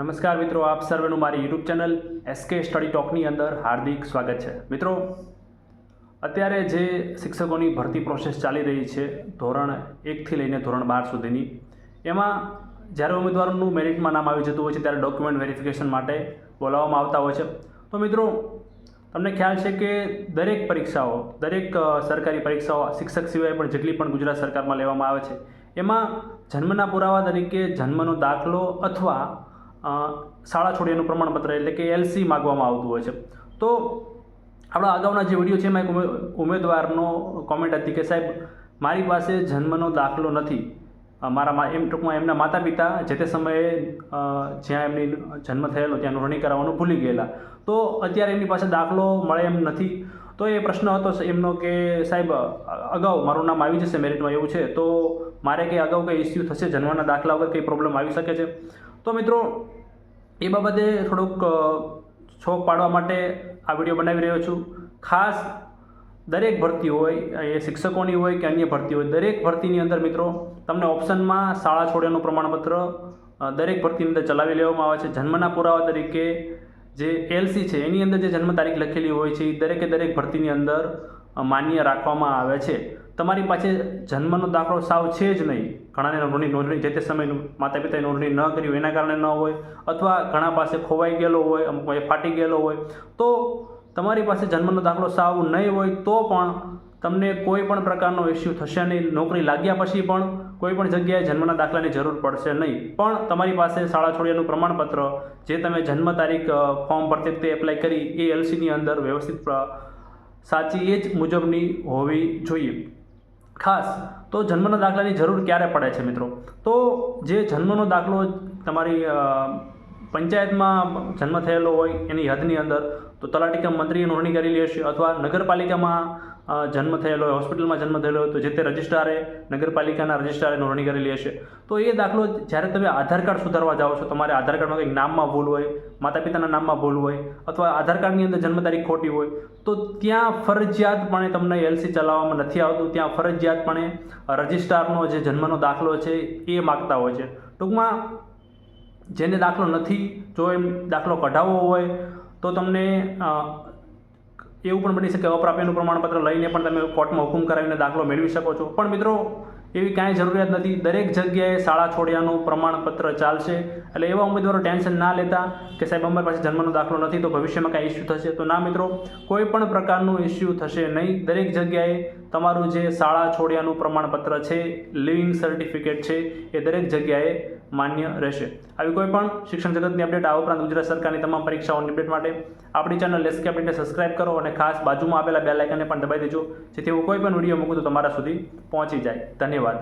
નમસ્કાર મિત્રો, આપ સર્વેનું મારી યુટ્યુબ ચેનલ એસકે સ્ટડી ટોકની અંદર હાર્દિક સ્વાગત છે। મિત્રો, અત્યારે જે શિક્ષકોની ભરતી પ્રોસેસ ચાલી રહી છે ધોરણ 1થી લઈને ધોરણ 12 સુધીની, એમાં જ્યારે ઉમેદવારોનું મેરિટમાં નામ આવી જતું હોય છે ત્યારે ડોક્યુમેન્ટ વેરિફિકેશન માટે બોલાવવામાં આવતા હોય છે। તો મિત્રો, તમને ખ્યાલ છે કે દરેક પરીક્ષાઓ, દરેક સરકારી પરીક્ષાઓ શિક્ષક સિવાય પણ જેટલી પણ ગુજરાત સરકારમાં લેવામાં આવે છે એમાં જન્મના પુરાવા તરીકે જન્મનો દાખલો અથવા શાળા છોડ્યાનું પ્રમાણપત્ર એટલે કે એલસી માગવામાં આવતું હોય છે। તો આપણા અગાઉના જે વિડીયો છે એમાં એક ઉમેદવારનો કોમેન્ટ હતી કે સાહેબ, મારી પાસે જન્મનો દાખલો નથી, ટૂંકમાં એમના માતા પિતા જે તે સમયે જ્યાં એમની જન્મ થયેલો ત્યાં નોંધણી કરાવવાનું ભૂલી ગયેલા, તો અત્યારે એમની પાસે દાખલો મળે એમ નથી। તો એ પ્રશ્ન હતો એમનો કે સાહેબ, અગાઉ મારું નામ આવી જશે મેરિટમાં એવું છે, તો મારે કંઈ અગાઉ કંઈ ઇસ્યુ થશે, જન્મના દાખલા વગર કંઈ પ્રોબ્લેમ આવી શકે છે? તો મિત્રો, એ બાબતે થોડુંક છોક પાડવા માટે આ વિડીયો બનાવી રહ્યો છું। ખાસ દરેક ભરતી હોય, એ શિક્ષકોની હોય કે અન્ય ભરતી હોય, દરેક ભરતીની અંદર મિત્રો તમને ઓપ્શનમાં શાળા છોડ્યાનું પ્રમાણપત્ર દરેક ભરતીની અંદર ચલાવી લેવામાં આવે છે। જન્મના પુરાવા તરીકે જે એલસી છે એની અંદર જે જન્મ તારીખ લખેલી હોય છે એ દરેક ભરતીની અંદર માન્ય રાખવામાં આવે છે। તમારી પાસે જન્મનો દાખલો સાવ છે જ નહીં, ઘણાને નોંધણી જે તે સમયે માતા પિતાએ નોંધણી ન કરી હોય એના કારણે ન હોય, અથવા ઘણા પાસે ખોવાઈ ગયેલો હોય, અમુક ફાટી ગયેલો હોય, તો તમારી પાસે જન્મનો દાખલો સાવ નહીં હોય તો પણ તમને કોઈ પણ પ્રકારનો ઇસ્યુ થશે નહીં। નોકરી લાગ્યા પછી પણ કોઈ પણ જગ્યાએ જન્મના દાખલાની જરૂર પડશે નહીં, પણ તમારી પાસે શાળા છોડ્યાનું પ્રમાણપત્ર જે તમે જન્મ તારીખ ફોર્મ ભરતી વખતે એપ્લાય કરી એ એલસીની અંદર વ્યવસ્થિત સાચી એ જ મુજબની હોવી જોઈએ। ખાસ તો જન્મના દાખલાની જરૂર ક્યારે પડે છે મિત્રો? તો જે જન્મનો દાખલો તમારી પંચાયતમાં જન્મ થયેલો હોય એની હદની અંદર, તો તલાટી કે મંત્રીએ નોંધણી કરેલી હશે, અથવા નગરપાલિકામાં જન્મ થયેલો હોય, હોસ્પિટલમાં જન્મ થયેલો હોય તો જે તે રજિસ્ટ્રારે, નગરપાલિકાના રજિસ્ટ્રારે નોંધણી કરેલી હશે। તો એ દાખલો જ્યારે તમે આધાર કાર્ડ સુધારવા જાઓ છો, તમારે આધાર કાર્ડમાં કંઈક નામમાં ભૂલ હોય, માતા પિતાના નામમાં ભૂલ હોય, અથવા આધાર કાર્ડની અંદર જન્મ તારીખ ખોટી હોય, તો ત્યાં ફરજિયાતપણે તમને એલસી ચલાવવામાં નથી આવતું, ત્યાં ફરજિયાતપણે રજિસ્ટ્રારનો જે જન્મનો દાખલો છે એ માગતા હોય છે। ટૂંકમાં જેને દાખલો નથી, જો એમ દાખલો કઢાવવો હોય તો તમને એવું પણ બની શકે અપ્રાપ્યનું પ્રમાણપત્ર લઈને પણ તમે કોર્ટમાં હુકમ કરાવીને દાખલો મેળવી શકો છો। પણ મિત્રો, એવી કાંઈ જરૂરિયાત નથી, દરેક જગ્યાએ શાળા છોડ્યાનું પ્રમાણપત્ર ચાલશે। એટલે એવા ઉમેદવારો ટેન્શન ના લેતા કે સાહેબ અમારી પાસે જન્મનો દાખલો નથી તો ભવિષ્યમાં કાંઈ ઇસ્યુ થશે, તો ના મિત્રો, કોઈ પણ પ્રકારનું ઇસ્યુ થશે નહીં। દરેક જગ્યાએ તમારું જે શાળા છોડ્યાનું પ્રમાણપત્ર છે, લિવિંગ સર્ટિફિકેટ છે, એ દરેક જગ્યાએ માન્ય રહેશે। આવી કોઈ પણ શિક્ષણ જગતની અપડેટ, આ ઉપરાંત ગુજરાત સરકારની તમામ પરીક્ષાઓની અપડેટ માટે આપણી ચેનલ એસકે અપડેટને સબસ્ક્રાઇબ કરો અને ખાસ બાજુમાં આપેલા બેલ આઇકનને પણ દબાવી દેજો, જેથી હું કોઈ પણ વિડીયો મૂકું તો તમારા સુધી પહોંચી જાય। ધન્યવાદ।